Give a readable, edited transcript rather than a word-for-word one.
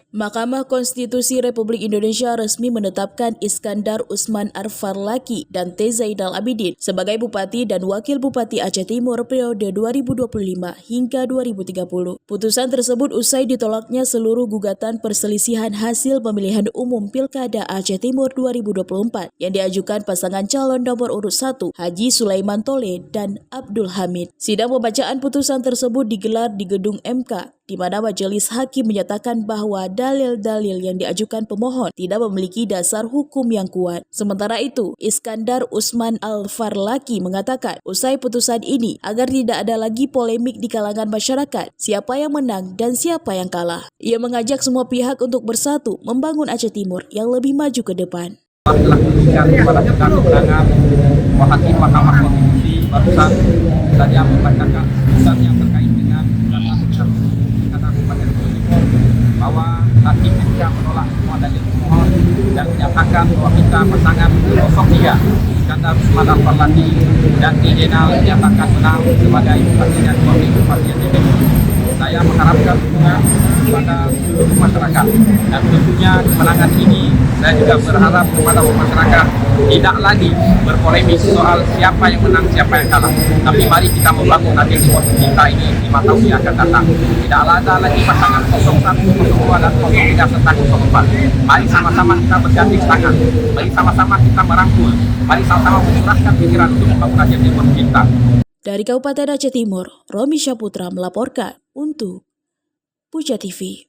Mahkamah Konstitusi Republik Indonesia resmi menetapkan Iskandar Usman Arfarlaki dan T. Zainal Abidin sebagai Bupati dan Wakil Bupati Aceh Timur periode 2025 hingga 2030. Putusan tersebut usai ditolaknya seluruh gugatan perselisihan hasil pemilihan umum Pilkada Aceh Timur 2024 yang diajukan pasangan calon nomor urut 1 Haji Sulaiman Tole dan Abdul Hamid. Sidang pembacaan putusan tersebut digelar di Gedung MK, di mana majelis hakim menyatakan bahwa dalil-dalil yang diajukan pemohon tidak memiliki dasar hukum yang kuat. Sementara itu, Iskandar Usman Arfarlaki mengatakan usai putusan ini agar tidak ada lagi polemik di kalangan masyarakat siapa yang menang dan siapa yang kalah. Ia mengajak semua pihak untuk bersatu membangun Aceh Timur yang lebih maju ke depan. Telah diberikan kepada kita kewenangan hakim Mahkamah Konstitusi barusan saja membacakan putusan yang terkait dengan bahwa hakim MK menolak semua dalil pemohon dan menyatakan bahwa kita pasangan 03 Iskandar Usman Arfarlaki dan T. Zainal dinyatakan menang sebagai Bupati dan Wakil Bupati Aceh Timur. Saya mengharapkan dukungan kepada seluruh masyarakat dan tentunya kemenangan ini saya juga berharap kepada masyarakat tidak lagi berpolemik soal siapa yang menang, siapa yang kalah. Tapi mari kita membangun Aceh Timur kita ini 5 tahun yang akan datang. Tidak ada lagi pasangan 01, 02 dan 03 serta 04. Mari sama-sama kita berganding tangan. Mari sama-sama kita merangkul. Mari sama-sama mencurahkan pikiran untuk membangun Aceh Timur kita. Dari Kabupaten Aceh Timur, Romi Syaputra melaporkan untuk Puja TV.